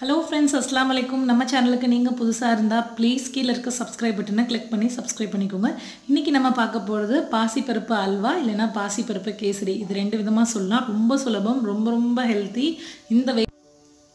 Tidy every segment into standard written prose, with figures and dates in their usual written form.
Hello friends, Assalamu alaikum. நம்ம சேனலுக்கு நீங்க புதுசா இருந்தா ப்ளீஸ் கீழ இருக்க subscribe பட்டனை கிளிக் பண்ணி subscribe பண்ணிக்கோங்க. இன்னைக்கு நம்ம பார்க்க போறது பாசிப்பருப்பு அல்வா இல்லனா பாசிப்பருப்பு கேசரி. இது ரெண்டு விதமா சொல்லலாம். ரொம்ப சுலபம், ரொம்ப ஹெல்தி.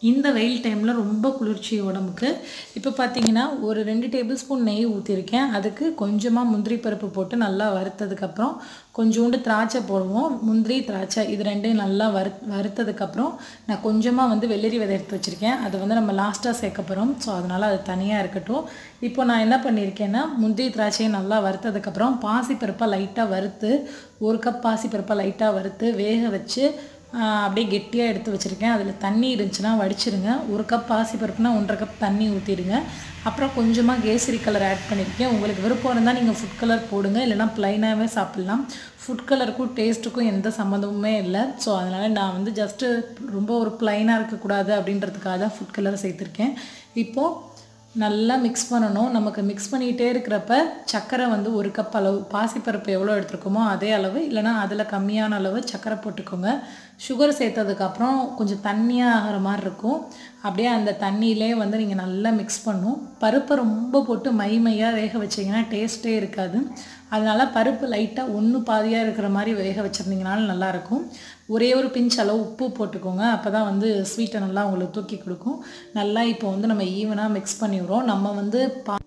இந்த வெயில் டைம்ல ரொம்ப குளிர்ச்சி உடம்புக்கு. இப்போ பாத்தீங்கன்னா ஒரு 2 டேபிள் ஸ்பூன் நெய் ஊத்திருக்கேன். அதுக்கு கொஞ்சமா முந்திரி பருப்பு போட்டு நல்லா வறுத்ததுக்கு அப்புறம் கொஞ்சோண்டு திராட்சை போடுவோம். முந்திரி திராட்சை இது ரெண்டையும் நல்லா வறுத்ததுக்கு அப்புறம் நான் கொஞ்சமா வெள்ளரி விதை எடுத்து வச்சிருக்கேன். அது நம்ம லாஸ்டா சேர்க்க போறோம். சோ அதனால அது தனியா இருக்கட்டும். இப்போ நான் என்ன பண்ணிருக்கேன்னா முந்திரி திராட்சையை நல்லா வறுத்ததுக்கு அப்புறம் பாசி பருப்பை லைட்டா வறுத்து 1 கப் பாசி பருப்பை லைட்டா வறுத்து வேக வச்சு அப்படியே கெட்டியா எடுத்து வச்சிருக்கேன். அதுல தண்ணி இருந்துச்சுனா வடிச்சிருங்க. 1 கப் பாசி பருப்புனா 1.5 கப் தண்ணி ஊத்திடுங்க. அப்புறம் கொஞ்சமா கேசரி கலர் ஆட் பண்ணிருக்கேன். உங்களுக்கு விருப்பம் இருந்தா நீங்க ஃபுட் கலர் போடுங்க இல்லனா ப்ளைனாவே சாப்பிடலாம். ஃபுட் கலருக்கும் டேஸ்ட்டுக்கும் எந்த சம்பந்தமுமே இல்ல. சோ அதனால நான் ஜஸ்ட் ரொம்ப ஒரு ப்ளைனா இருக்க கூடாது அப்படின்றதுக்காக தான் ஃபுட் கலர் சேர்த்திருக்கேன். இப்போ நல்லா mix பண்ணனும். நமக்கு mix பண்ணிட்டே இருக்குறப்ப சக்கரை 1 கப் அளவு பாசிப்பருப்பு எவ்வளவு எடுத்துக்கோமோ அதே அளவு இல்லனா அதுல கம்மியான அளவு சக்கரை போட்டுக்கோங்க. சுகர் சேர்த்ததுக்கு அப்புறம் கொஞ்சம் தண்ணியா ஆகுற மாதிரி இருக்கும். அப்படியே அந்த தண்ணியிலே நீங்க நல்லா mix பண்ணனும். பருப்பு ரொம்ப போட்டு மையா வேக வச்சீங்கன்னா டேஸ்டே இருக்காது. அதனால பருப்பு லைட்டா ஒண்ணு பாதியா இருக்கிற மாதிரி வேக வச்சிருந்தீங்கனாலும் நல்லா இருக்கும். ஒரே ஒரு பிஞ்ச் அளவு உப்பு போட்டுக்கோங்க. அப்பதான் ஸ்வீட்டை நல்லா உங்களுக்கு தூக்கி கொடுக்கும். நல்லா இப்போ நம்ம ஈவனா mix பண்ணிடுறோம். நம்ம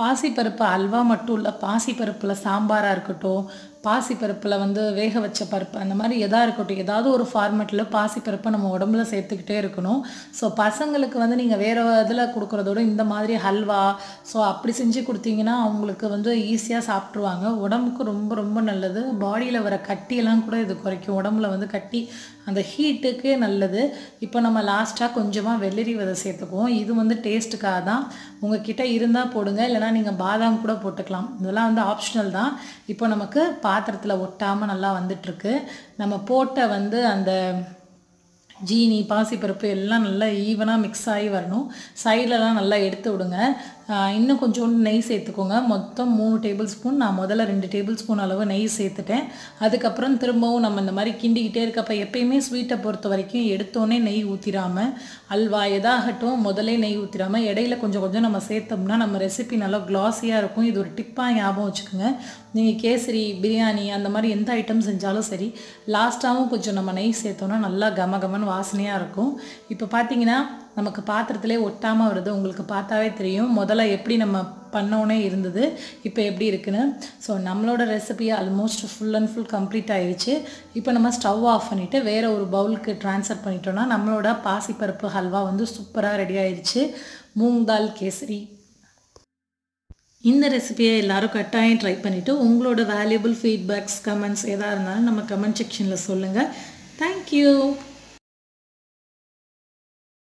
பாசிப்பருப்பு அல்வா மட்டும் இல்ல பாசிப்பருப்புல சாம்பாரா இருக்கட்டும் பாசிப்பருப்புல வேக வச்ச பருப்பு அந்த மாதிரி எதா இருக்கட்டும் ஏதாவது ஒரு ஃபார்மட்ல பாசிப்பருப்பை நம்ம உடம்புல சேர்த்துக்கிட்டே இருக்கணும். சோ பசங்களுக்கு நீங்க வேற இதுல கொடுக்கறதோட இந்த மாதிரி ஹல்வா சோ அப்படி செஞ்சு கொடுத்தீங்கன்னா அவங்களுக்கு ஈஸியா சாப்பிடுவாங்க. உடம்புக்கு ரொம்ப நல்லது. பாடியில வர கட்டி எல்லாம் கூட இது குறைக்கும். உடம்புல கட்டி அந்த ஹீட்டுக்கு நல்லது. இப்போ நம்ம லாஸ்டா கொஞ்சமா வெள்ளரி விதை சேர்த்துக்குவோம். இது டேஸ்ட்காக தான். உங்ககிட்ட இருந்தா போடுங்க இல்லனா நீங்க பாதாம் கூட போட்டுக்கலாம். இதெல்லாம் ஆப்ஷனல் தான். இப்போ நமக்கு பாத்திரத்துல ஒட்டாம நல்லா வந்துட்டு இருக்கு. நம்ம போட்ட அந்த ஜீனி பாசிப்பருப்பு எல்லாம் நல்லா ஈவனா mix ஆகி வரணும். சைடுலலாம் நல்லா எடுத்து விடுங்க. இன்னும் கொஞ்சம் நெய் சேர்த்துக்கோங்க. மொத்தம் 3 டேபிள் ஸ்பூன். நான் முதல்ல 2 டேபிள் ஸ்பூன் அளவு நெய் சேர்த்துட்டேன். அதுக்கு அப்புறம் திரும்பவும் நம்ம இந்த மாதிரி கிண்டிக்கிட்டே இருக்கப்ப எப்பயுமே ஸ்வீட்டை பொறுத்த வரைக்கும் எடுத்தோனே நெய் ஊத்திராம அல்வா எதாகட்டும் முதல்ல நெய் ஊத்திராம இடையில கொஞ்சம் நம்ம சேர்த்தோம்னா நம்ம ரெசிபி நல்லா கிளாஸியா இருக்கும். இது ஒரு டிப்பா ஞாபகம் வச்சுக்கோங்க. நீங்க கேசரி பிரியாணி அந்த மாதிரி எந்த ஐட்டம் செஞ்சாலும் சரி லாஸ்டாவும் கொஞ்சம் நம்ம நெய் சேர்த்தோம்னா நல்லா கமகமன்னு வாசனையா இருக்கும். இப்போ பாத்தீங்கன்னா நமக்கு பாத்திரத்திலே ஒட்டாம வருது. உங்களுக்கு பார்த்தாவே தெரியும். முதல்ல எப்படி நம்ம பண்ணோனே இருந்தது இப்போ எப்படி இருக்குன்னு. சோ நம்மளோட recipe almost full and full complete ஆயிருச்சு. இப்போ நம்ம ஸ்டவ் ஆஃப் பண்ணிட்டு வேற ஒரு பவுலுக்கு ட்ரான்ஸ்ஃபர் பண்ணிட்டோம்னா நம்மளோட பாசிப்பருப்பு ஹல்வா சூப்பரா ரெடி ஆயிருச்சு. மூங் தால் கேசரி. இந்த ரெசிபியை எல்லாரும் கட்டாயம் ட்ரை பண்ணிட்டு உங்களோட வேல்யூபிள் ஃபீட்பேக்ஸ் கமெண்ட்ஸ் எதா இருந்தாலும் நம்ம கமெண்ட் செக்ஷன்ல சொல்லுங்க. Thank you.